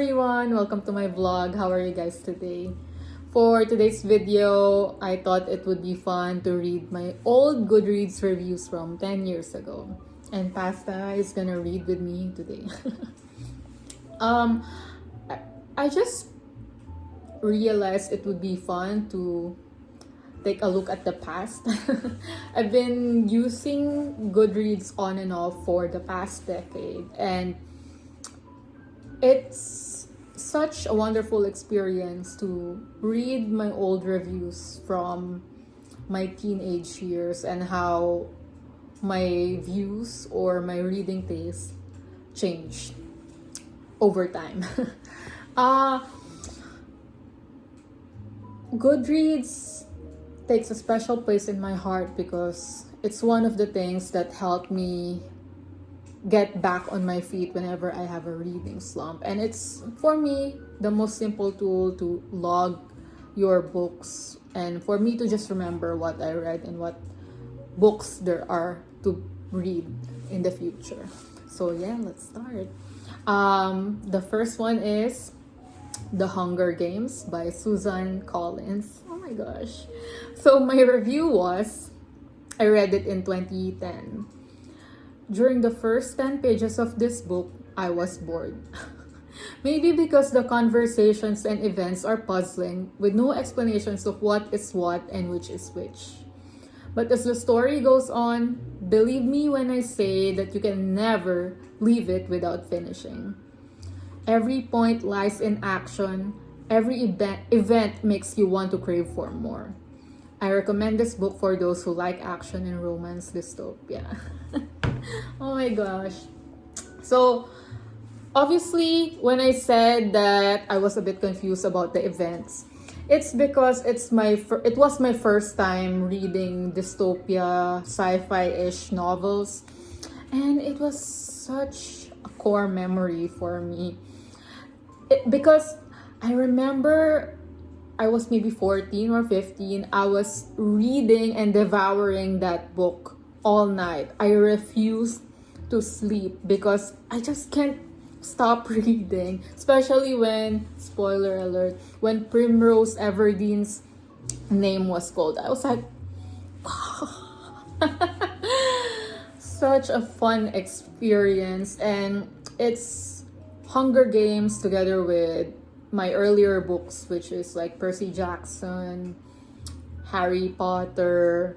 everyone! Welcome to my vlog. How are you guys today? For today's video, I thought it would be fun to read my old Goodreads reviews from 10 years ago. And Pasta is gonna read with me today. um, I just realized it would be fun to take a look at the past. I've been using Goodreads on and off for the past decade, and it's such a wonderful experience to read my old reviews from my teenage years and how my views or my reading taste changed over time. uh, Goodreads takes a special place in my heart because it's one of the things that helped me get back on my feet whenever I have a reading slump. And it's, for me, the most simple tool to log your books and for me to just remember what I read and what books there are to read in the future. So yeah, let's start. The first one is The Hunger Games by Susan Collins. Oh my gosh. So my review was, I read it in 2010. During the first 10 pages of this book, I was bored. Maybe because the conversations and events are puzzling with no explanations of what is what and which is which. But as the story goes on, believe me when I say that you can never leave it without finishing. Every point lies in action. Every event makes you want to crave for more. I recommend this book for those who like action and romance dystopia. Oh my gosh. So, obviously, when I said that I was a bit confused about the events, it's because it was my first time reading dystopia, sci-fi-ish novels, and it was such a core memory for me. Because I remember I was maybe 14 or 15, I was reading and devouring that book all night. I refused to sleep because I just can't stop reading, especially when, spoiler alert, when Primrose Everdean's name was called. I was like, such a fun experience. And it's Hunger Games together with my earlier books, which is like Percy Jackson, Harry Potter,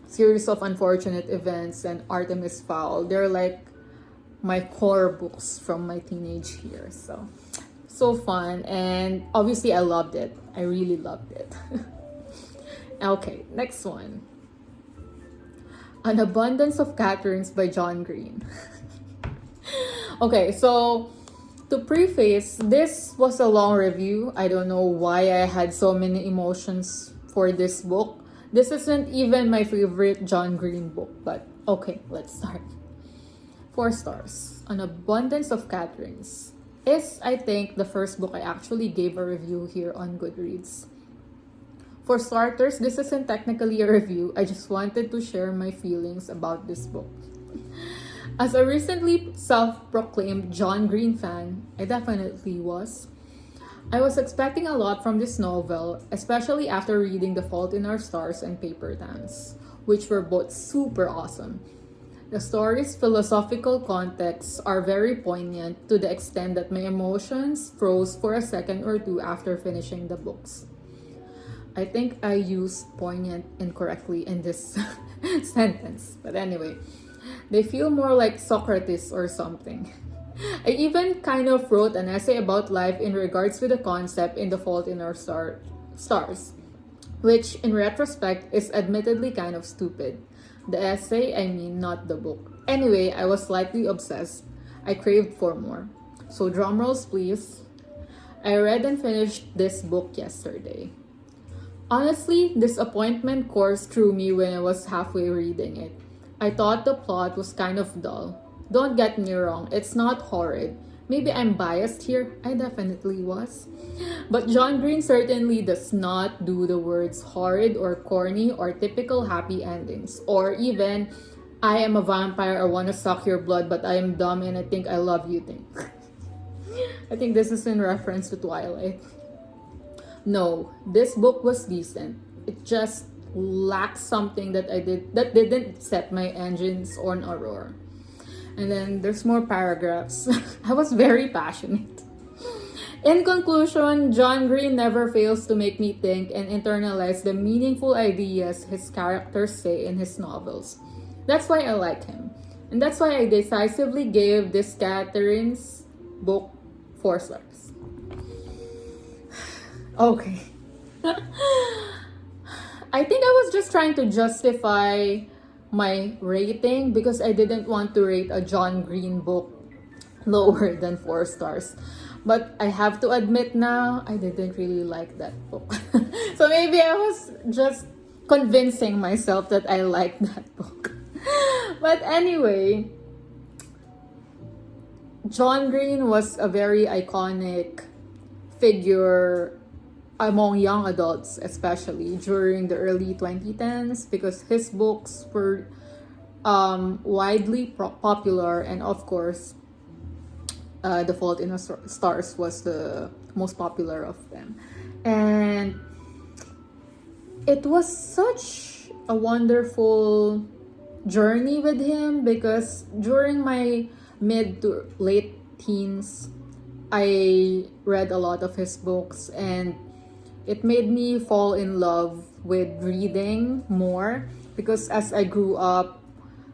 Series of Unfortunate Events, and Artemis Fowl. They're like my core books from my teenage years. So fun, and obviously I loved it. I really loved it. Okay, next one. An Abundance of Catherines by John Green. Okay, so to preface, this was a long review. I don't know why I had so many emotions for this book. This isn't even my favorite John Green book, but okay, let's start. 4 stars. An Abundance of Catherines is, I think, the first book I actually gave a review here on Goodreads. For starters, this isn't technically a review. I just wanted to share my feelings about this book. As a recently self-proclaimed John Green fan, I definitely was. I was expecting a lot from this novel, especially after reading The Fault in Our Stars and Paper Dance, which were both super awesome. The story's philosophical contexts are very poignant to the extent that my emotions froze for a second or two after finishing the books. I think I used poignant incorrectly in this sentence, but anyway, they feel more like Socrates or something. I even kind of wrote an essay about life in regards to the concept in The Fault in Our Stars, which in retrospect is admittedly kind of stupid. The essay, I mean, not the book. Anyway, I was slightly obsessed. I craved for more. So drumrolls please. I read and finished this book yesterday. Honestly, disappointment coursed through me when I was halfway reading it. I thought the plot was kind of dull. Don't get me wrong, it's not horrid. Maybe I'm biased here, I definitely was. But John Green certainly does not do the words horrid or corny or typical happy endings, or even, I am a vampire, I want to suck your blood, but I am dumb and I think I love you thing. I think this is in reference to Twilight. No, this book was decent. It just lacked something that didn't set my engines on a roar. And then there's more paragraphs. I was very passionate. In conclusion, John Green never fails to make me think and internalize the meaningful ideas his characters say in his novels. That's why I like him. And that's why I decisively gave this Catherine's book 4 stars. Okay. I think I was just trying to justify my rating because I didn't want to rate a John Green book lower than 4 stars. But I have to admit now, I didn't really like that book. So maybe I was just convincing myself that I liked that book. But anyway, John Green was a very iconic figure among young adults, especially during the early 2010s, because his books were widely popular, and of course, The Fault in Our Stars was the most popular of them. And it was such a wonderful journey with him because during my mid to late teens, I read a lot of his books, and it made me fall in love with reading more because as I grew up,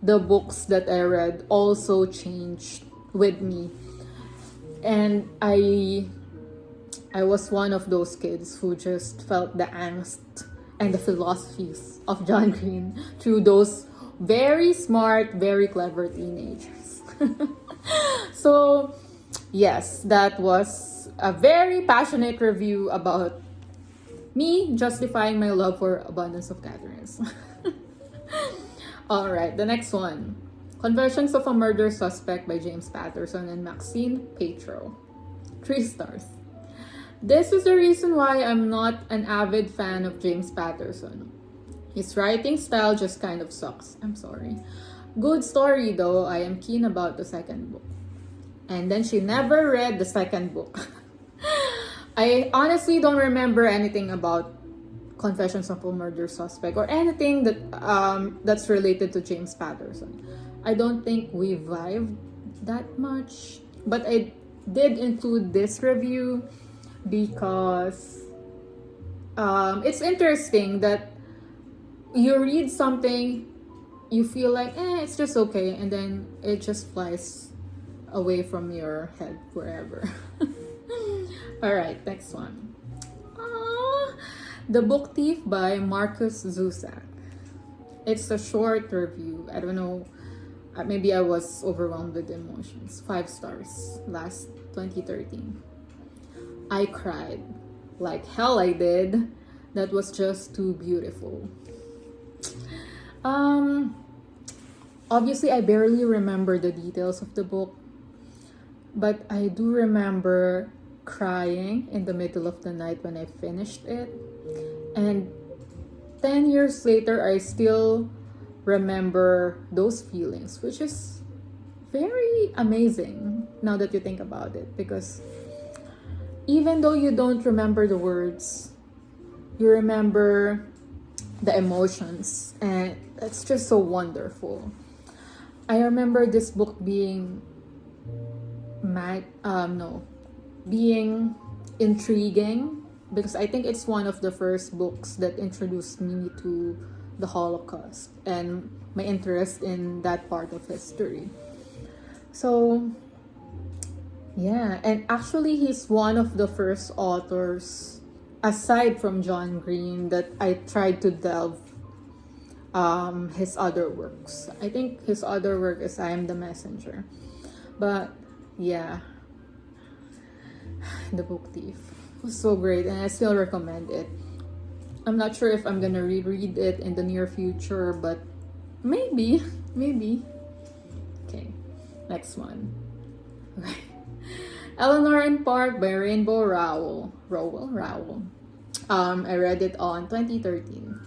the books that I read also changed with me. And I was one of those kids who just felt the angst and the philosophies of John Green through those very smart, very clever teenagers. So, yes, that was a very passionate review about me justifying my love for Abundance of Catherines. Alright, the next one. Confessions of a Murder Suspect by James Patterson and Maxine Petro. 3 stars. This is the reason why I'm not an avid fan of James Patterson. His writing style just kind of sucks. I'm sorry. Good story though, I am keen about the second book. And then she never read the second book. I honestly don't remember anything about Confessions of a Murder Suspect or anything that's related to James Patterson. I don't think we vibed that much, but I did include this review because it's interesting that you read something, you feel like, it's just okay, and then it just flies away from your head forever. Alright, next one. The Book Thief by Marcus Zusak. It's a short review. I don't know, maybe I was overwhelmed with emotions. 5 stars, last 2013. I cried. Like hell I did. That was just too beautiful. Obviously I barely remember the details of the book, but I do remember crying in the middle of the night when I finished it. And 10 years later, I still remember those feelings, which is very amazing now that you think about it. Because even though you don't remember the words, you remember the emotions, and it's just so wonderful. I remember this book being being intriguing because I think it's one of the first books that introduced me to the Holocaust and my interest in that part of history. So, yeah, and actually he's one of the first authors, aside from John Green, that I tried to delve his other works. I think his other work is I Am the Messenger. But, yeah, The Book Thief was so great, and I still recommend it. I'm not sure if I'm gonna reread it in the near future, but maybe. Okay, next one. Eleanor in Park by Rainbow Rowell. I read it on 2013.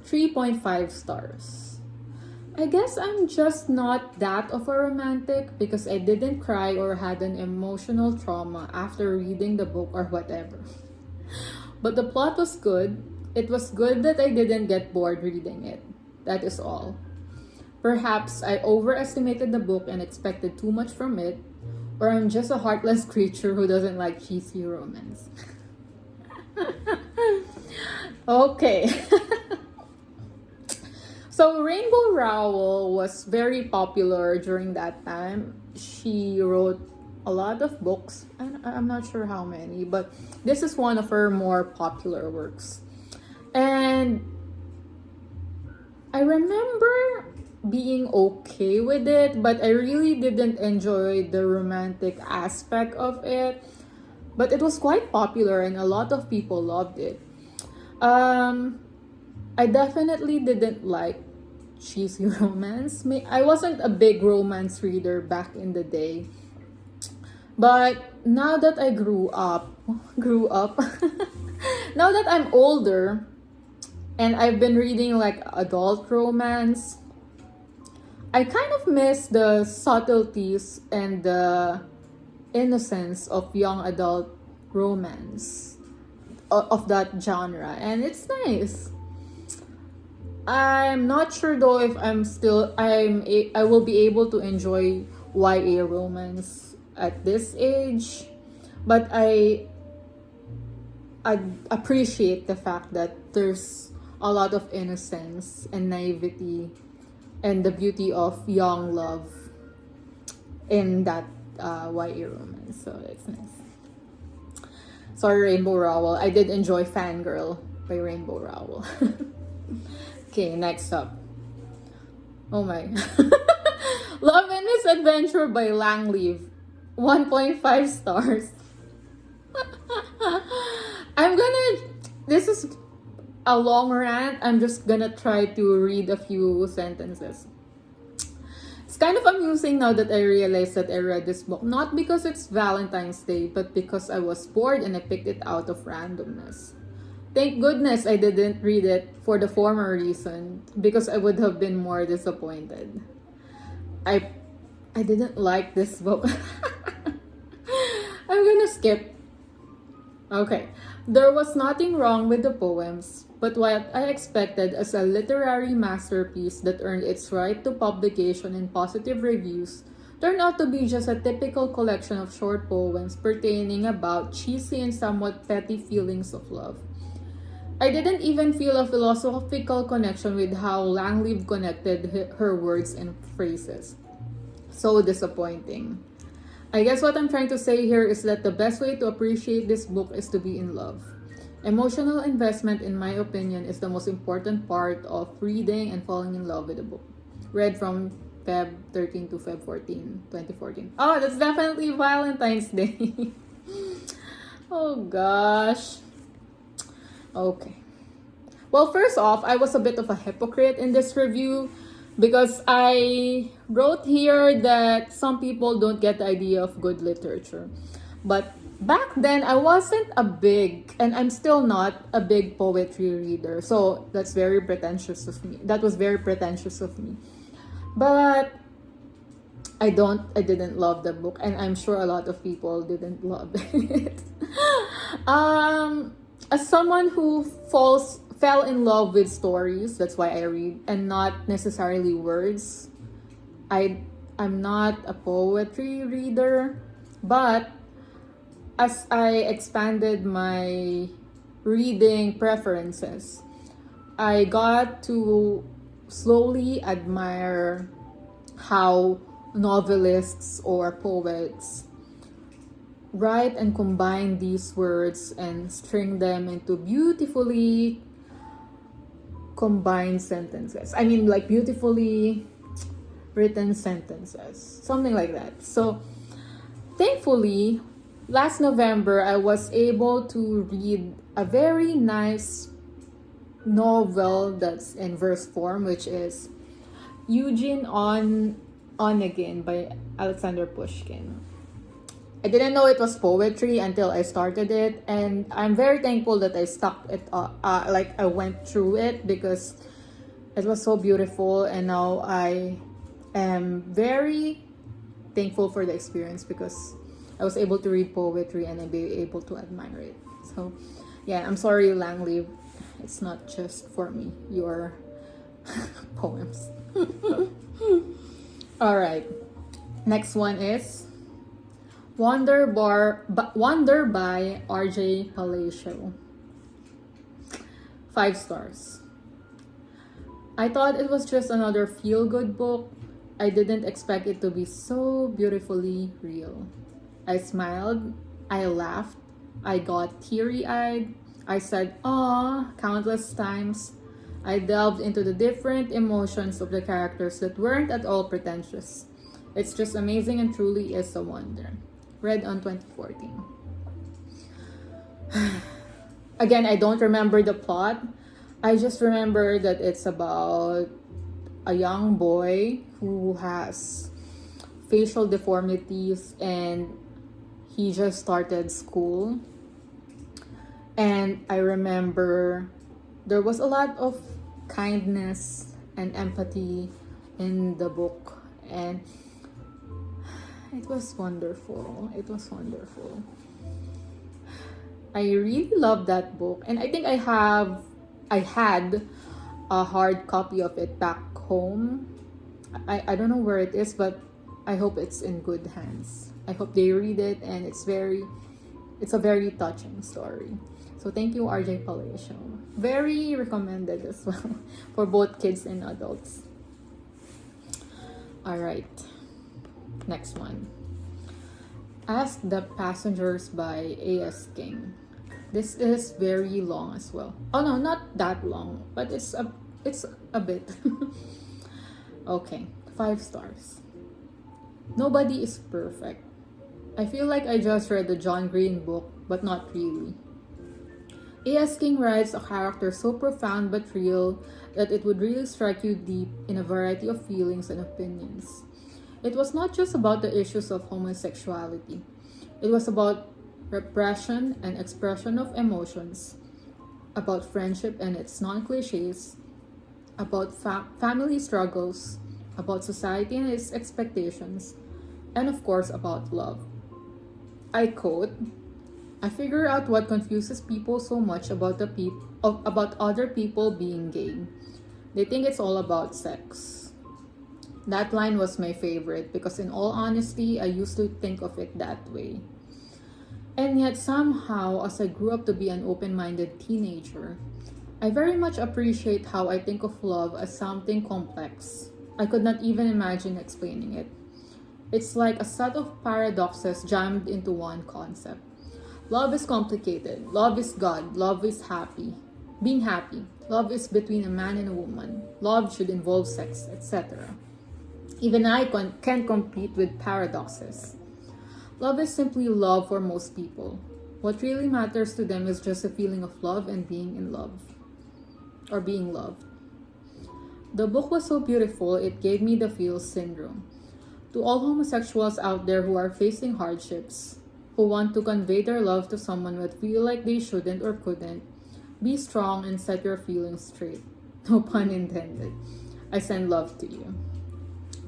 3.5 stars. I guess I'm just not that of a romantic because I didn't cry or had an emotional trauma after reading the book or whatever. But the plot was good. It was good that I didn't get bored reading it. That is all. Perhaps I overestimated the book and expected too much from it, or I'm just a heartless creature who doesn't like cheesy romance. Okay. So Rainbow Rowell was very popular during that time. She wrote a lot of books, and I'm not sure how many, but this is one of her more popular works. And I remember being okay with it, but I really didn't enjoy the romantic aspect of it. But it was quite popular and a lot of people loved it. I definitely didn't like cheesy romance. I wasn't a big romance reader back in the day. But now that I grew up, now that I'm older and I've been reading like adult romance, I kind of miss the subtleties and the innocence of young adult romance of that genre, and it's nice. I'm not sure though if I will be able to enjoy YA romance at this age, but I appreciate the fact that there's a lot of innocence and naivety and the beauty of young love in that YA romance, so it's nice. Sorry, Rainbow Rowell. I did enjoy Fangirl by Rainbow Rowell. Okay, next up. Oh my. Love and Misadventure by Langleaf. 1.5 stars. This is a long rant. I'm just gonna try to read a few sentences. It's kind of amusing now that I realized that I read this book not because it's Valentine's Day, but because I was bored and I picked it out of randomness. Thank goodness I didn't read it for the former reason, because I would have been more disappointed. I didn't like this book. I'm gonna skip. Okay. There was nothing wrong with the poems, but what I expected as a literary masterpiece that earned its right to publication and positive reviews turned out to be just a typical collection of short poems pertaining about cheesy and somewhat petty feelings of love. I didn't even feel a philosophical connection with how Langleaf connected her words and phrases. So disappointing. I guess what I'm trying to say here is that the best way to appreciate this book is to be in love. Emotional investment, in my opinion, is the most important part of reading and falling in love with a book. Read from Feb 13 to Feb 14, 2014. Oh, that's definitely Valentine's Day. Oh gosh. Okay. Well, first off, I was a bit of a hypocrite in this review because I wrote here that some people don't get the idea of good literature. But back then, I wasn't a big, and I'm still not a big poetry reader. So that's very pretentious of me. That was very pretentious of me. But I didn't love the book, and I'm sure a lot of people didn't love it. As someone who fell in love with stories, that's why I read, and not necessarily words. I'm not a poetry reader, but as I expanded my reading preferences, I got to slowly admire how novelists or poets write and combine these words and string them into beautifully combined sentences. I mean, like beautifully written sentences, something like that. So thankfully, last November, I was able to read a very nice novel that's in verse form, which is Eugene Onegin by Alexander Pushkin. I didn't know it was poetry until I started it, and I'm very thankful that I stuck it like I went through it, because It was so beautiful, and now I am very thankful for the experience because I was able to read poetry and I be able to admire it. So, yeah, I'm sorry, Langley. It's not just for me, your poems. All right. Next one is Wonder by RJ Palacio. 5 stars. I thought it was just another feel-good book. I didn't expect it to be so beautifully real. I smiled, I laughed, I got teary-eyed, I said "aw" countless times. I delved into the different emotions of the characters that weren't at all pretentious. It's just amazing and truly is a wonder. Read on 2014. Again, I don't remember the plot. I just remember that it's about a young boy who has facial deformities and he just started school. And I remember there was a lot of kindness and empathy in the book, and it was wonderful. It was wonderful. I really love that book, and I think I had a hard copy of it back home. I don't know where it is, but I hope it's in good hands. I hope they read it, and it's a very touching story. So thank you, RJ Palacio. Very recommended as well for both kids and adults. All right, next one. Ask the Passengers by A.S. King. This is very long as well. Oh no, not that long, but it's a bit. Okay, 5 stars. Nobody is perfect. I feel like I just read the John Green book, but not really. A.S. King writes a character so profound but real that it would really strike you deep in a variety of feelings and opinions. It was not just about the issues of homosexuality. It was about repression and expression of emotions, about friendship and its non-cliches, about family struggles, about society and its expectations, and of course about love. I quote, "I figure out what confuses people so much about about other people being gay. They think it's all about sex." That line was my favorite because in all honesty, I used to think of it that way. And yet somehow, as I grew up to be an open-minded teenager, I very much appreciate how I think of love as something complex. I could not even imagine explaining it. It's like a set of paradoxes jammed into one concept. Love is complicated. Love is God. Love is happy. Being happy. Love is between a man and a woman. Love should involve sex, etc. Even I can't compete with paradoxes. Love is simply love for most people. What really matters to them is just a feeling of love and being in love. Or being loved. The book was so beautiful, it gave me the feels syndrome. To all homosexuals out there who are facing hardships, who want to convey their love to someone but feel like they shouldn't or couldn't, be strong and set your feelings straight. No pun intended. I send love to you.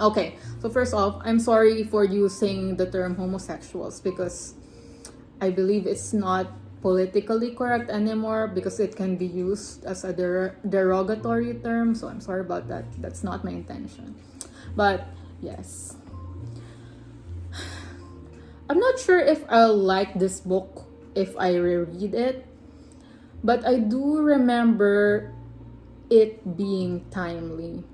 Okay, so first off, I'm sorry for using the term homosexuals because I believe it's not politically correct anymore because it can be used as a derogatory term. So I'm sorry about that. That's not my intention. But yes. I'm not sure if I'll like this book if I reread it, but I do remember it being timely.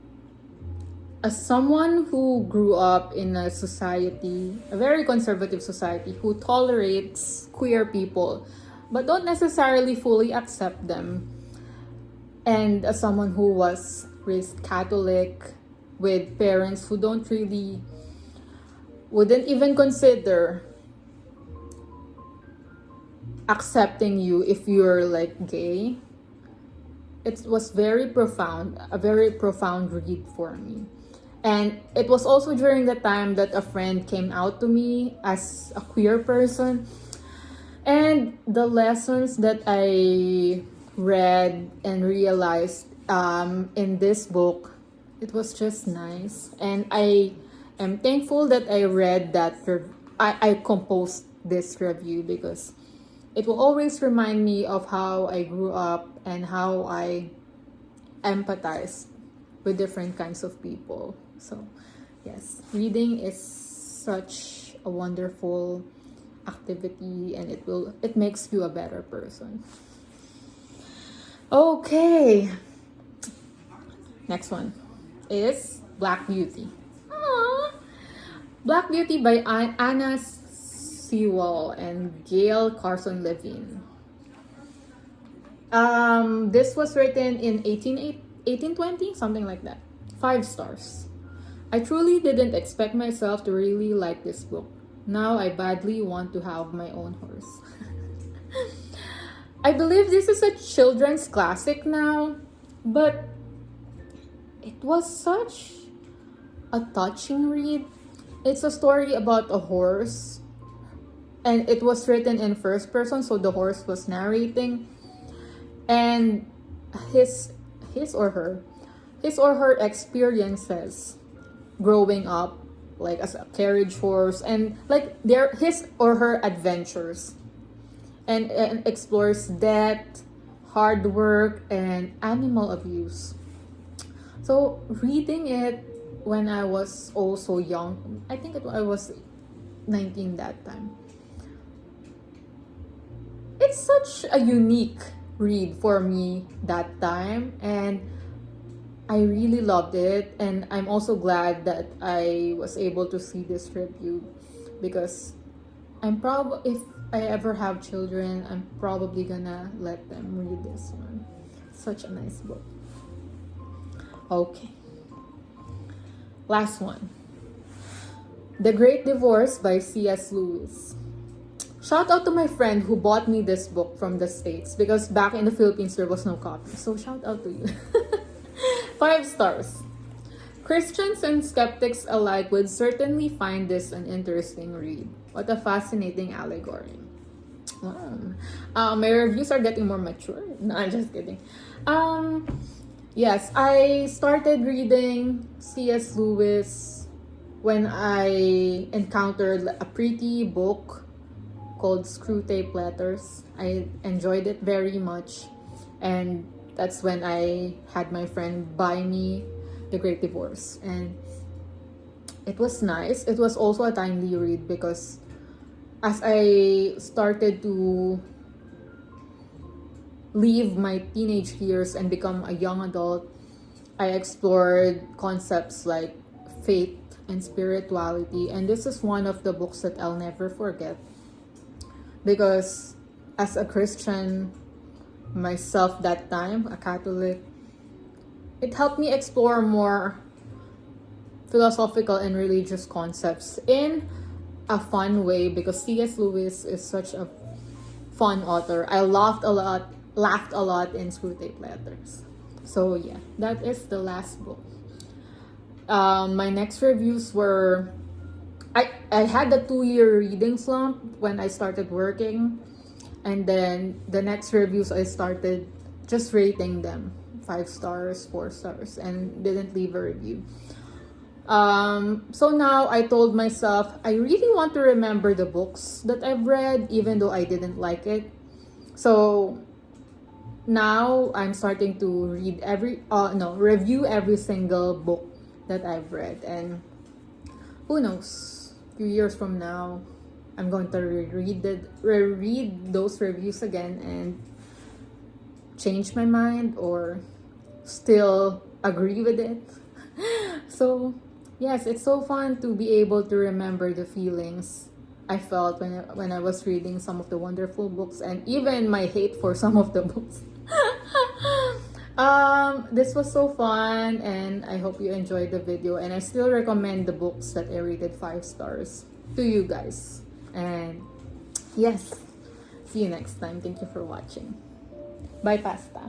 As someone who grew up in a society, a very conservative society, who tolerates queer people, but don't necessarily fully accept them, and as someone who was raised Catholic with parents who wouldn't even consider accepting you if you're like gay, it was very profound, a very profound read for me. And it was also during the time that a friend came out to me as a queer person. And the lessons that I read and realized in this book, it was just nice. And I am thankful that I read that, I composed this review, because it will always remind me of how I grew up and how I empathize with different kinds of people. So, yes, reading is such a wonderful activity, and it makes you a better person. Okay, next one is Black Beauty. Aww. Black Beauty by Anna Sewell and Gail Carson Levine. This was written in 1820, something like that. 5 stars. I truly didn't expect myself to really like this book. Now I badly want to have my own horse. I believe this is a children's classic now, but it was such a touching read. It's a story about a horse, and it was written in first person, so the horse was narrating, and his or her experiences growing up, like as a carriage horse, and like his or her adventures, and explores death, hard work, and animal abuse. So reading it when I was also young, I think I was 19 that time. It's such a unique read for me that time, and I really loved it. And I'm also glad that I was able to see this review, because if I ever have children, I'm probably gonna let them read this one. Such a nice book. Okay, last one, The Great Divorce by C.S. Lewis. Shout out to my friend who bought me this book from the States, because back in the Philippines there was no copy. So shout out to you. 5 stars. Christians and skeptics alike would certainly find this an interesting read. What a fascinating allegory. Wow. My reviews are getting more mature. No, I'm just kidding. Yes, I started reading C.S. Lewis when I encountered a pretty book called Screwtape Letters. I enjoyed it very much, and that's when I had my friend buy me The Great Divorce, and it was nice. It was also a timely read, because as I started to leave my teenage years and become a young adult, I explored concepts like faith and spirituality, and this is one of the books that I'll never forget, because as a Christian myself that time, a Catholic, it helped me explore more philosophical and religious concepts in a fun way, because C.S. Lewis is such a fun author. I laughed a lot in Screwtape Letters. So yeah, that is the last book. My next reviews were, I had a 2-year reading slump when I started working, and then the next reviews I started just rating them 5 stars, 4 stars, and didn't leave a review. So now I told myself I really want to remember the books that I've read, even though I didn't like it. So now I'm starting to review every single book that I've read, and who knows, a few years from now I'm going to reread those reviews again and change my mind or still agree with it. So yes, it's so fun to be able to remember the feelings I felt when I was reading some of the wonderful books, and even my hate for some of the books. This was so fun, and I hope you enjoyed the video, and I still recommend the books that I rated 5 stars to you guys. And yes, see you next time. Thank you for watching. Bye, Pasta.